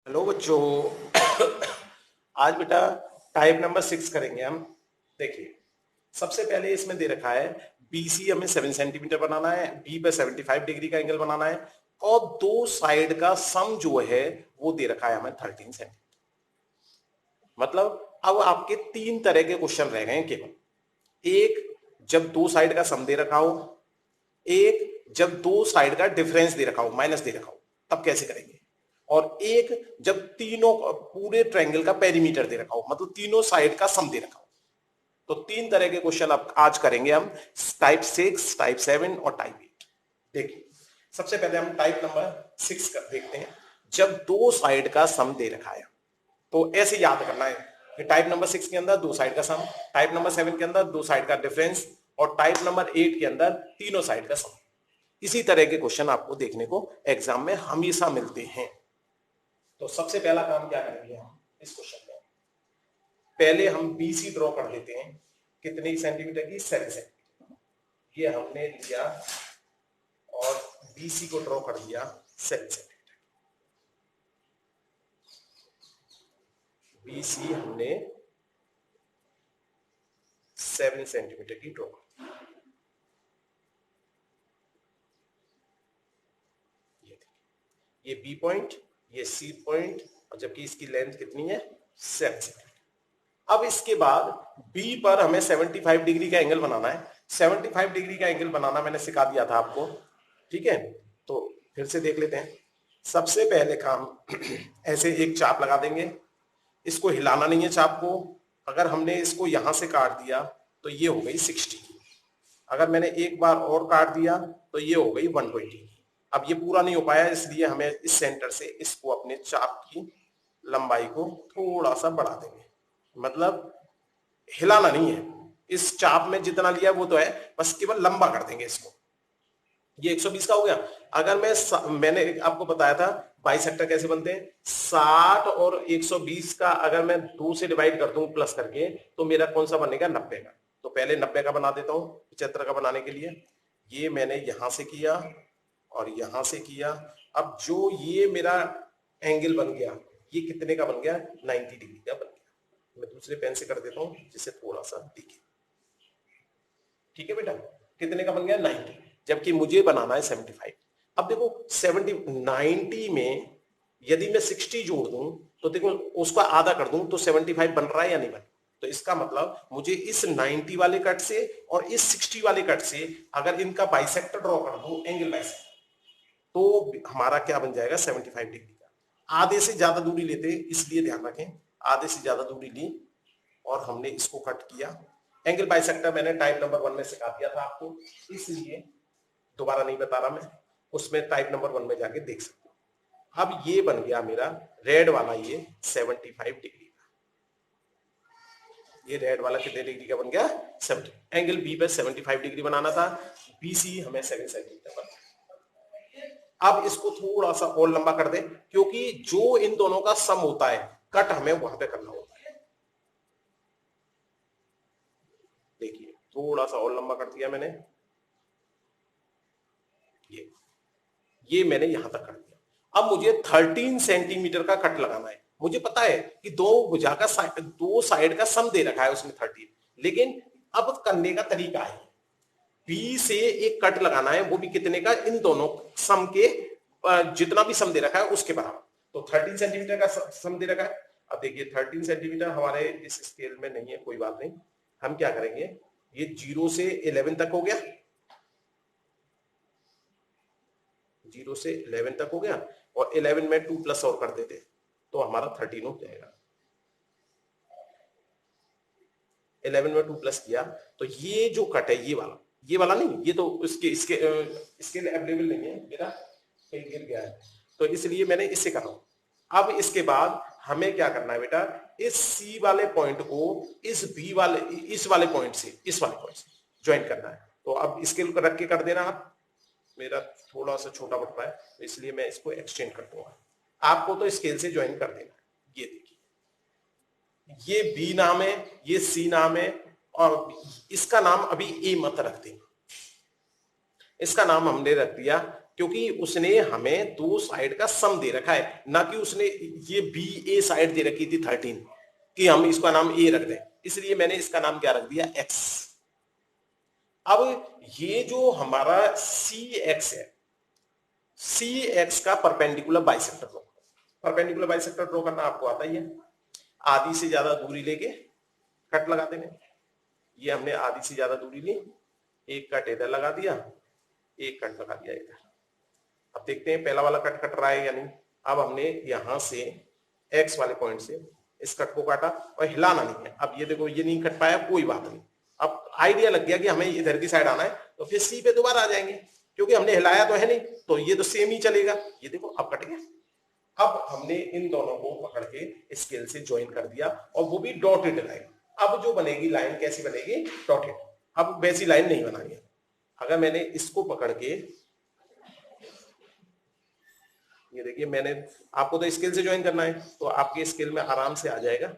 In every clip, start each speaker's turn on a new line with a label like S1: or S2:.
S1: Hello बच्चों। आज बेटा टाइप नंबर 6 करेंगे हम। देखिए, सबसे पहले इसमें दे रखा है बीसी हमें 7 सेंटीमीटर बनाना है, बी पे 75 डिग्री का एंगल बनाना है और दो साइड का सम जो है वो दे रखा है हमें 13 सेंटीमीटर। मतलब अब आपके तीन तरह के क्वेश्चन रह गए हैं केवल। एक, जब दो साइड का सम दे रखा हो। एक, जब दो साइड का डिफरेंस दे रखा हो, माइनस दे रखा हो, तब कैसे करेंगे। और एक, जब तीनों पूरे ट्रायंगल का पेरीमीटर दे रखा हो, मतलब तीनों साइड का सम दे रखा हो। तो तीन तरह के क्वेश्चन अब आज करेंगे हम, टाइप 6, टाइप 7 और टाइप 8। देखिए, सबसे पहले हम टाइप नंबर 6 का देखते हैं। जब दो साइड का सम दे रखा है तो ऐसे याद करना है कि टाइप नंबर 6 के अंदर दो साइड का सम, टाइप नंबर 7 के अंदर दो साइड का डिफरेंस और टाइप नंबर 8 के अंदर तीनों साइड का सम। इसी तरह के क्वेश्चन आपको देखने को एग्जाम में हमेशा मिलते हैं। तो सबसे पहला काम क्या करेंगे हम इस क्वेश्चन में, पहले हम बीसी ड्रॉ कर लेते हैं। कितने सेंटीमीटर की? 7 सेंटीमीटर। ये हमने लिया और बीसी को ड्रॉ कर दिया 7 सेंटीमीटर। बीसी हमने 7 सेंटीमीटर की ड्रॉ कर दी। ये बी पॉइंट, ये सी पॉइंट, और जबकि इसकी लेंथ कितनी है? 7 सेंटीमीटर। अब इसके बाद बी पर हमें 75 डिग्री का एंगल बनाना है। 75 डिग्री का एंगल बनाना मैंने सिखा दिया था आपको, ठीक है। तो फिर से देख लेते हैं। सबसे पहले काम ऐसे एक चाप लगा देंगे। इसको हिलाना नहीं है चाप को। अगर हमने इसको यहां से काट दिया तो ये हो गई 60 की। अगर मैंने एक बार और काट दिया तो ये हो गई 120 की। अब ये पूरा नहीं हो पाया, इसलिए हमें इस सेंटर से इसको अपने चाप की लंबाई को थोड़ा सा बढ़ा देंगे। मतलब हिलाना नहीं है, इस चाप में जितना लिया वो तो है, बस केवल लंबा कर देंगे इसको। ये 120 का हो गया। अगर मैंने आपको बताया था बाइसेक्टर कैसे बनते हैं। 60 और 120 का अगर मैं 2 से डिवाइड कर दूं प्लस करके तो मेरा कौन सा बनेगा? 90 का। तो पहले 90 का बना देता हूं 75 का बनाने के लिए। ये मैंने यहां से किया और यहां से किया। अब जो ये मेरा एंगल बन गया, ये कितने का बन गया? 90 डिग्री का बन गया। मैं दूसरे पेन से कर देता हूं जिससे थोड़ा सा दिखे। ठीक है बेटा, कितने का बन गया? 90, जबकि मुझे बनाना है 75। अब देखो 90 में यदि मैं 60 जोड़ दूं तो देखो उसका आधा कर दूं तो 75 बन रहा है या नहीं बन? तो इसका मतलब मुझे इस 90 वाले कट से और इस 60 वाले कट से अगर इनका बाइसेक्टर ड्रॉ कर दूं, एंगल बाइसेक्टर, तो हमारा क्या बन जाएगा? 75 डिग्री का। आधे से ज्यादा दूरी लेते हैं, इसलिए ध्यान रखें, आधे से ज्यादा दूरी ली और हमने इसको कट किया। एंगल बाइसेक्टर मैंने टाइप नंबर 1 में सिखा दिया था आपको, इसलिए दोबारा नहीं बता रहा मैं, उसमें टाइप नंबर 1 में जाके देख सकते हो। अब ये बन गया मेरा रेड वाला, ये 75 डिग्री का। ये रेड वाला कितने डिग्री का बन गया? 70। एंगल बी पे 75 डिग्री बनाना था, बीसी हमें 7 सेंटीमीटर बना। अब इसको थोड़ा सा और लंबा कर दे, क्योंकि जो इन दोनों का सम होता है कट हमें वहां पे करना होता है। देखिए थोड़ा सा और लंबा कर दिया मैंने, ये मैंने यहां तक कर दिया। अब मुझे 13 सेंटीमीटर का कट लगाना है। मुझे पता है कि दो साइड का सम दे रखा है उसमें 13, लेकिन अब करने का तरीका है, बी से एक कट लगाना है, वो भी कितने का? इन दोनों सम के जितना भी सम दे रखा है उसके बराबर। तो 13 सेंटीमीटर का सम दे रखा है। अब देखिए 13 सेंटीमीटर हमारे इस स्केल में नहीं है, कोई बात नहीं। हम क्या करेंगे, ये 0 से 11 तक हो गया, 0 से 11 तक हो गया, और 11 में 2 प्लस और कर देते तो हमारा 13 हो जाएगा। 11 में 2 प्लस किया तो ये जो कट है, ये वाला नहीं, ये तो इसके लिए अवेलेबल नहीं है, मेरा कहीं गिर गया है, तो इसलिए मैंने इससे कर रहा हूं। अब इसके बाद हमें क्या करना है बेटा, इस सी वाले पॉइंट को इस वाले पॉइंट से ज्वाइन करना है। तो अब इसके रख के कर देना आप, मेरा थोड़ा सा छोटा पड़ रहा है तो इसलिए मैं इसको एक्सटेंड कर दूंगा। आपको तो स्केल से ज्वाइन कर देना है। ये देखिए, ये बी नाम है, ये सी नाम है, और इसका नाम अभी ए मत रख देंगे, इसका नाम हमने रख दिया क्योंकि उसने हमें दो साइड का सम दे रखा है, ना कि उसने ये बी ए साइड दे रखी थी 13 कि हम इसका नाम ए रख दें, इसलिए मैंने इसका नाम क्या रख दिया, एक्स। अब ये जो हमारा सी एक्स है, सी एक्स का perpendicular bisector draw, perpendicular bisector draw करना आपको आता ही है। आधी से ज्यादा दूरी लेके कट लगा देंगे। ये हमने आधी से ज्यादा दूरी ली, एक कट इधर लगा दिया, एक कट लगा दिया इधर। अब देखते हैं पहला वाला कट कट रहा है या नहीं। अब हमने यहां से एक्स वाले पॉइंट से इस कट को काटा और हिलाना नहीं है। अब ये देखो ये नहीं कट पाया, कोई बात नहीं। अब आइडिया लग गया कि हमें इधर की साइड आना है, तो फिर सी पे दोबारा आ जाएंगे, क्योंकि हमने हिलाया तो है नहीं, तो ये तो सेम ही चलेगा। ये देखो अब कट गया। अब हमने इन दोनों को पकड़ के स्केल से ज्वाइन कर दिया, और वो भी डॉटेड लाइन। अब जो बनेगी लाइन कैसी बनेगी, डॉटेड। अब वैसी लाइन नहीं बनानी है। अगर मैंने इसको पकड़ के, ये देखिए मैंने, आपको तो स्केल से ज्वाइन करना है तो आपके स्केल में आराम से आ जाएगा,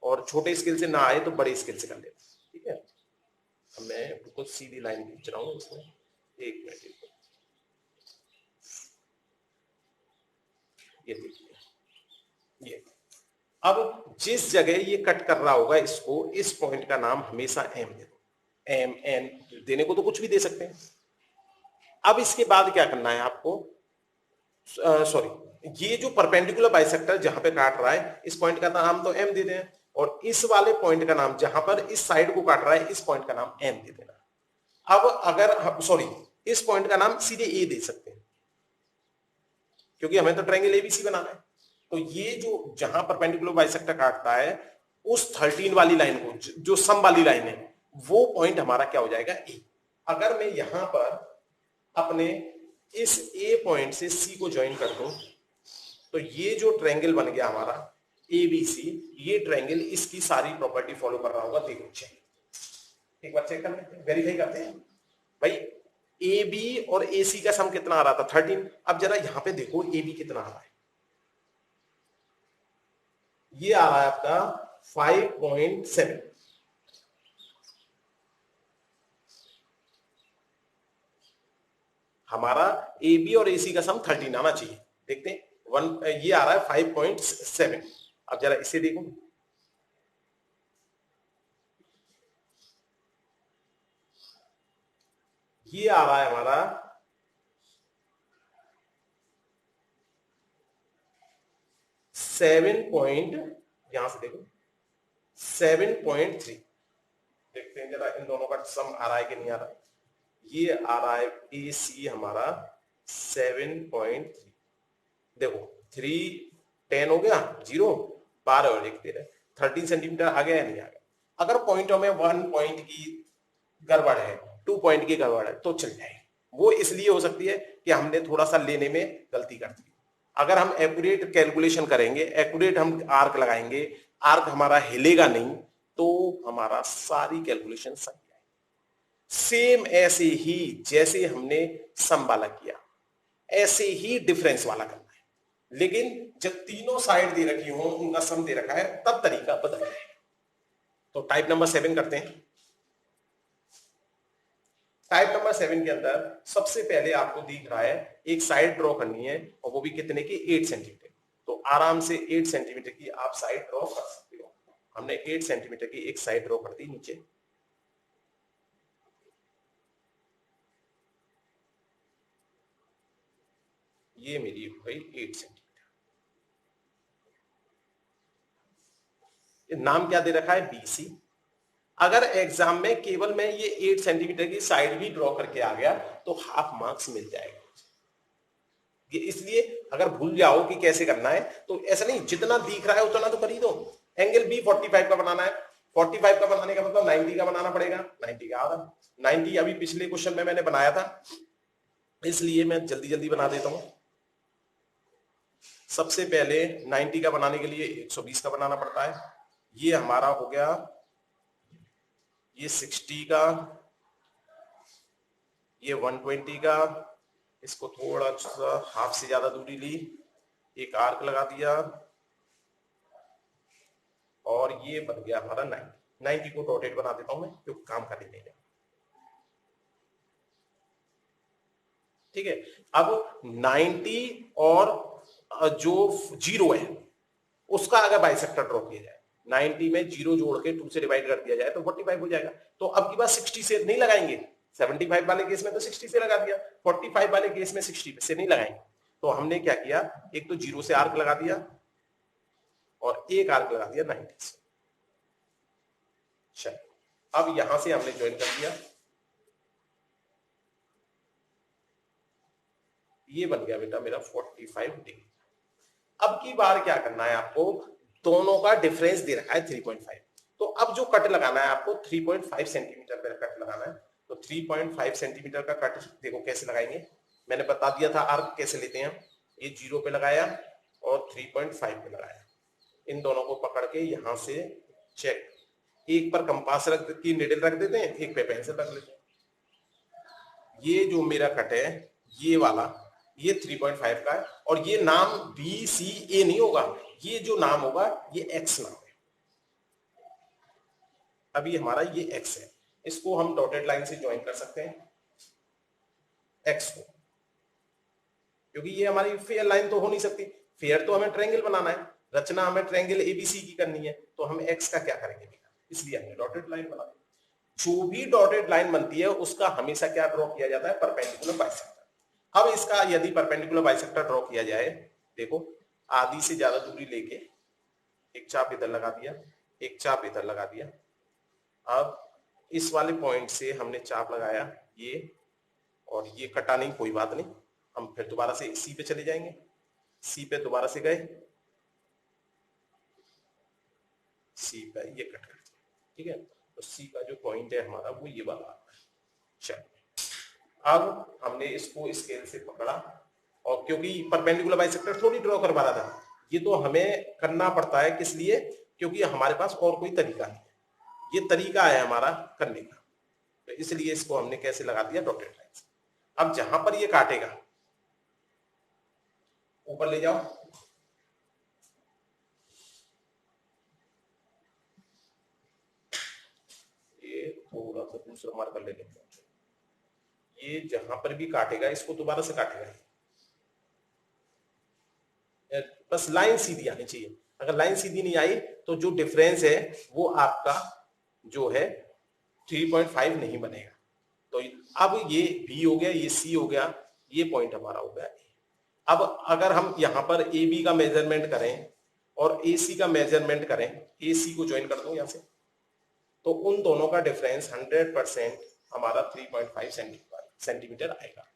S1: और छोटे स्केल से ना आए तो बड़े स्केल से कर लेना, ठीक है। अब मैं बिल्कुल सीधी लाइन खींच रहा हूं इसमें, एक मिनट, ये देखिए ये। अब जिस जगह ये कट कर रहा होगा इसको, इस पॉइंट का नाम हमेशा एम दे दो। एम एन देने को तो कुछ भी दे सकते हैं। अब इसके बाद क्या करना है आपको, सॉरी, ये जो परपेंडिकुलर बाइसेक्टर जहां पे काट रहा है, इस पॉइंट का नाम तो एम दे दें, और इस वाले पॉइंट का नाम जहां पर इस साइड को काट रहा है, इस पॉइंट का नाम एन दे देना। अब अगर सॉरी, इस पॉइंट का नाम सीधे ए दे सकते हैं, क्योंकि हमें तो ट्रायंगल एबीसी बनाना है। तो ये जो जहां परपेंडिकुलर बाइसेक्टर काटता है, उस 13 वाली लाइन को, जो सम वाली लाइन है, वो पॉइंट हमारा क्या हो जाएगा, ए। अगर मैं यहां पर अपने इस ए पॉइंट से सी को ज्वाइन कर दूं, तो ये जो ट्रायंगल बन गया हमारा एबीसी, ये ट्रायंगल इसकी सारी प्रॉपर्टी फॉलो कर रहा होगा। देखो चेक, एक बार चेक कर लेते हैं, वेरीफाई करते हैं भाई। ए बी और ए सी का सम कितना आ रहा था, 13। अब जरा यहां पे देखो ए बी कितना आ रहा है, ये आ रहा है आपका 5.7। हमारा ए बी और ए सी का सम 13 आना चाहिए। देखते हैं, ये आ रहा है 5.7। अब जरा इसे देखो, ये आ रहा है हमारा 7 यहां से देखो 7.3। देखते हैं जरा इन दोनों का सम आ रहा है कि नहीं आ रहा। ये आ रहा है ए सी हमारा 7.3। देखो 3 10 हो गया, 0 12 और 1 13, 13 सेंटीमीटर आ गया या नहीं आ गया। अगर पॉइंटों में 1 पॉइंट की गड़बड़ है, 2 पॉइंट की गड़बड़ है, तो चल जाएगी। वो इसलिए हो सकती है कि हमने थोड़ा सा लेने में गलती कर दी। अगर हम एक्यूरेट कैलकुलेशन करेंगे, एक्यूरेट हम आर्क लगाएंगे, आर्क हमारा हिलेगा नहीं, तो हमारा सारी कैलकुलेशन सही है। सेम ऐसे ही जैसे हमने सम वाला किया, ऐसे ही डिफरेंस वाला करना है। लेकिन जब तीनों साइड दे रखी हो, उनका सम दे रखा है, तब तरीका बदल है। तो टाइप नंबर 7 करते हैं। टाइप नंबर 7 के अंदर सबसे पहले आपको दिख रहा है एक साइड ड्रॉ करनी है, और वो भी कितने की, 8 सेंटीमीटर। तो आराम से 8 सेंटीमीटर की आप साइड ड्रॉ कर सकते हो। हमने 8 सेंटीमीटर की एक साइड ड्रॉ कर दी नीचे। ये मेरी हो गई 8 सेंटीमीटर। नाम क्या दे रखा है, बीसी। अगर एग्जाम में केवल मैं ये 8 सेंटीमीटर की साइड भी ड्रॉ करके आ गया, तो हाफ मार्क्स मिल जाएगा। ये इसलिए अगर भूल जाओ कि कैसे करना है, तो ऐसा नहीं, जितना दिख रहा है उतना तो कर ही दो। एंगल बी 45 का बनाना है, 45 का बनाने का मतलब 90 का बनाना पड़ेगा। 90 का आधा, 90 अभी पिछले क्वेश्चन में मैंने बनाया था, इसलिए मैं जल्दी जल्दी बना देता हूं। सबसे पहले 90 का बनाने के लिए 120 का बनाना पड़ता है। ये हमारा हो गया, ये 60 का, ये 120 का। इसको थोड़ा सा हाफ से ज्यादा दूरी ली, एक आर्क लगा दिया, और ये बन गया हमारा 90। 90 को डॉटेड बना देता हूं मैं, क्योंकि काम का नहीं है। ठीक है। अब 90 और जो 0 है उसका अगर बाइसेक्टर ड्रॉ किया जाए, 90 में 0 जोड़ के 2 से डिवाइड कर दिया जाए तो 45 हो जाएगा। तो अब की बात 60 से नहीं लगाएंगे, 75 वाले केस में तो 60 से लगा दिया, 45 वाले केस में 60 से नहीं लगाएंगे। तो हमने क्या किया, एक तो 0 से आर्क लगा दिया और एक आर्क लगा दिया 90 से। चलो अब यहां से हमने ज्वाइन कर दिया, ये बन गया बेटा मेरा 45 डिग्री। अब की बार क्या करना है आपको, दोनों का डिफरेंस दे रखा है 3.5। तो अब जो कट लगाना है आपको 3.5 सेंटीमीटर का कट लगाना है। तो 3.5 सेंटीमीटर का कट देखो कैसे लगाएंगे, मैंने बता दिया था आर्क कैसे लेते हैं। ये 0 पे लगाया और 3.5 पे लगाया, इन दोनों को पकड़ के यहां से चेक, एक पर कंपास रख की निडल रख देते हैं, एक पे पेंसिल रख लेते हैं। ये जो मेरा कट है ये वाला, ये 3.5 का है और ये नाम BCA नहीं होगा, ये जो नाम होगा ये X नाम है। अभी हमारा ये X है, इसको हम डॉटेड लाइन से ज्वाइन कर सकते हैं X को, क्योंकि ये हमारी फेयर लाइन तो हो नहीं सकती, फेयर तो हमें ट्रायंगल बनाना है, रचना हमें ट्रायंगल ABC की करनी है, तो हम X का क्या करेंगे, इसलिए हमने डॉटेड लाइन बना दी। जो भी डॉटेड लाइन बनती है उसका हमेशा क्या ड्रॉ किया जाता है, परपेंडिकुलर बाइसेक्टर। अब इसका यदि परपेंडिकुलर बाइसेक्टर ड्रॉ किया जाए, देखो आधी से ज्यादा दूरी लेके एक चाप इधर लगा दिया, एक चाप इधर लगा दिया। अब इस वाले पॉइंट से हमने चाप लगाया ये, और ये कटा नहीं, कोई बात नहीं, हम फिर दोबारा से सी पे चले जाएंगे, सी पे दोबारा से गए, सी पे ये कट कर दिया, ठीक है। तो सी का जो पॉइंट है हमारा वो ये वाला आता है। चलो अब हमने इसको स्केल से पकड़ा, और क्योंकि परपेंडिकुलर बाइसेक्टर थोड़ी ड्रॉ करवा रहा था, ये तो हमें करना पड़ता है, किस लिए, क्योंकि हमारे पास और कोई तरीका नहीं है, ये तरीका है हमारा करने का, तो इसलिए इसको हमने कैसे लगा दिया, डॉटेड लाइन से। अब जहां पर ये काटेगा ऊपर ले जाओ, ये थोड़ा सा दूसरा मार्कर ले लेते हैं, ये जहां पर भी काटेगा इसको दोबारा से काटेगा, बस लाइन सीधी आनी चाहिए। अगर लाइन सीधी नहीं आई तो जो डिफरेंस है वो आपका जो है 3.5 नहीं बनेगा। तो अब ये B हो गया, ये C हो गया, ये पॉइंट हमारा हो गया A। अब अगर हम यहां पर AB का मेजरमेंट करें और AC का मेजरमेंट करें, AC को ज्वाइन कर दो यहां से, तो उन दोनों का डिफरेंस 100% हमारा 3.5 सेंटीमीटर आएगा।